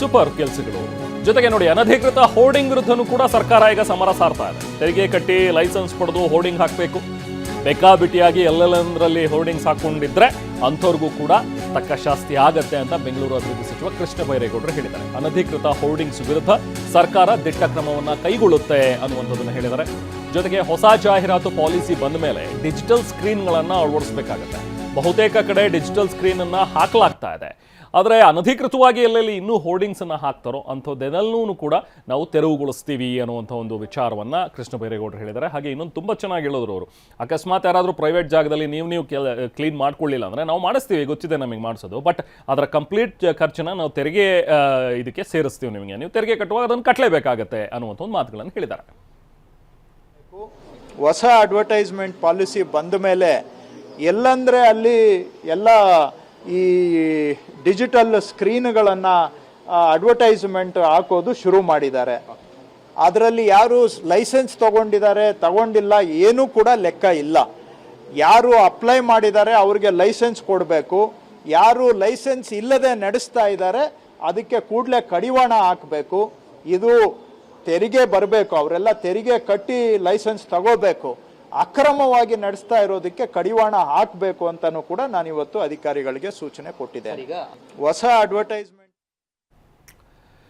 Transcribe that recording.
Super ಕೆಲಸಗಳು. ಜೊತೆಗೆ ನೋಡಿ, ಅನಧಿಕೃತ ಹೋರ್ಡಿಂಗ್ ವಿರುದ್ಧನೂ ಕೂಡ ಸರ್ಕಾರ ಈಗ ಸಮರ ಸಾರ್ತಾ ಇದೆ. ತೆರಿಗೆ ಕಟ್ಟಿ ಲೈಸೆನ್ಸ್ ಪಡೆದು ಹೋರ್ಡಿಂಗ್ ಹಾಕಬೇಕು. ಬೇಕಾಬಿಟ್ಟಿಯಾಗಿ ಎಲ್ಲೆಲ್ಲಂದ್ರಲ್ಲಿ ಹೋರ್ಡಿಂಗ್ಸ್ ಹಾಕೊಂಡಿದ್ರೆ ಅಂಥವ್ರಿಗೂ ಕೂಡ ತಕ್ಕ ಶಾಸ್ತಿ ಆಗತ್ತೆ ಅಂತ ಬೆಂಗಳೂರು ಅಭಿವೃದ್ಧಿ ಸಚಿವ ಕೃಷ್ಣ ಬೈರೇಗೌಡರು ಹೇಳಿದ್ದಾರೆ. ಅನಧಿಕೃತ ಹೋರ್ಡಿಂಗ್ಸ್ ವಿರುದ್ಧ ಸರ್ಕಾರ ದಿಟ್ಟ ಕ್ರಮವನ್ನ ಕೈಗೊಳ್ಳುತ್ತೆ ಅನ್ನುವಂಥದ್ದನ್ನು ಹೇಳಿದ್ದಾರೆ. ಜೊತೆಗೆ ಹೊಸ ಜಾಹೀರಾತು ಪಾಲಿಸಿ ಬಂದ ಮೇಲೆ ಡಿಜಿಟಲ್ ಸ್ಕ್ರೀನ್ಗಳನ್ನು ಅಳವಡಿಸಬೇಕಾಗತ್ತೆ. ಬಹುತೇಕ ಕಡೆ ಡಿಜಿಟಲ್ ಸ್ಕ್ರೀನ್ ಅನ್ನ ಹಾಕಲಾಗ್ತಾ ಇದೆ. ಆದರೆ ಅನಧಿಕೃತವಾಗಿ ಎಲ್ಲೆಲ್ಲಿ ಇನ್ನೂ ಹೋರ್ಡಿಂಗ್ಸ್ ಅನ್ನ ಹಾಕ್ತಾರೋ ಅಂಥದ್ದೆಲ್ಲನೂ ಕೂಡ ನಾವು ತೆರವುಗೊಳಿಸ್ತೀವಿ ಅನ್ನುವಂಥ ಒಂದು ವಿಚಾರವನ್ನ ಕೃಷ್ಣ ಬೈರೇಗೌಡರು ಹೇಳಿದ್ದಾರೆ. ಹಾಗೆ ಇನ್ನೊಂದು ತುಂಬ ಚೆನ್ನಾಗಿ ಹೇಳಿದ್ರು ಅವರು, ಅಕಸ್ಮಾತ್ ಯಾರಾದರೂ ಪ್ರೈವೇಟ್ ಜಾಗದಲ್ಲಿ ನೀವು ಕ್ಲೀನ್ ಮಾಡ್ಕೊಳ್ಳಿಲ್ಲ ಅಂದರೆ ನಾವು ಮಾಡಿಸ್ತೀವಿ, ಗೊತ್ತಿದೆ ನಮಗೆ ಮಾಡಿಸೋದು, ಬಟ್ ಅದರ ಕಂಪ್ಲೀಟ್ ಖರ್ಚನ್ನ ನಾವು ತೆರಿಗೆ ಇದಕ್ಕೆ ಸೇರಿಸ್ತೀವಿ. ನಿಮಗೆ ನೀವು ತೆರಿಗೆ ಕಟ್ಟುವಾಗ ಅದನ್ನು ಕಟ್ಟಲೇಬೇಕಾಗತ್ತೆ ಅನ್ನುವಂಥ ಒಂದು ಮಾತುಗಳನ್ನು ಹೇಳಿದ್ದಾರೆ. ಹೊಸ ಅಡ್ವರ್ಟೈಸ್ಮೆಂಟ್ ಪಾಲಿಸಿ ಬಂದ ಮೇಲೆ ಎಲ್ಲಂದರೆ ಅಲ್ಲಿ ಎಲ್ಲ ಈ ಡಿಜಿಟಲ್ ಸ್ಕ್ರೀನ್ಗಳನ್ನು ಅಡ್ವರ್ಟೈಸ್ಮೆಂಟ್ ಹಾಕೋದು ಶುರು ಮಾಡಿದ್ದಾರೆ. ಅದರಲ್ಲಿ ಯಾರು ಲೈಸೆನ್ಸ್ ತಗೊಂಡಿಲ್ಲ ಏನೂ ಕೂಡ ಲೆಕ್ಕ ಇಲ್ಲ. ಯಾರು ಅಪ್ಲೈ ಮಾಡಿದ್ದಾರೆ ಅವ್ರಿಗೆ ಲೈಸೆನ್ಸ್ ಕೊಡಬೇಕು. ಯಾರು ಲೈಸೆನ್ಸ್ ಇಲ್ಲದೆ ನಡೆಸ್ತಾ ಇದ್ದಾರೆ ಅದಕ್ಕೆ ಕೂಡಲೇ ಕಡಿವಾಣ ಹಾಕಬೇಕು. ಇದು ತೆರಿಗೆ ಬರಬೇಕು, ಅವರೆಲ್ಲ ತೆರಿಗೆ ಕಟ್ಟಿ ಲೈಸೆನ್ಸ್ ತಗೋಬೇಕು. ಅಕ್ರಮವಾಗಿ ನಡೆಸ್ತಾ ಇರೋದಕ್ಕೆ ಕಡಿವಾಣ ಹಾಕಬೇಕು ಅಂತಲೂ ಕೂಡ ನಾನಿವತ್ತು ಅಧಿಕಾರಿಗಳಿಗೆ ಸೂಚನೆ ಕೊಟ್ಟಿದ್ದೇನೆ. ಹೊಸ ಅಡ್ವರ್ಟೈಸ್ಮೆಂಟ್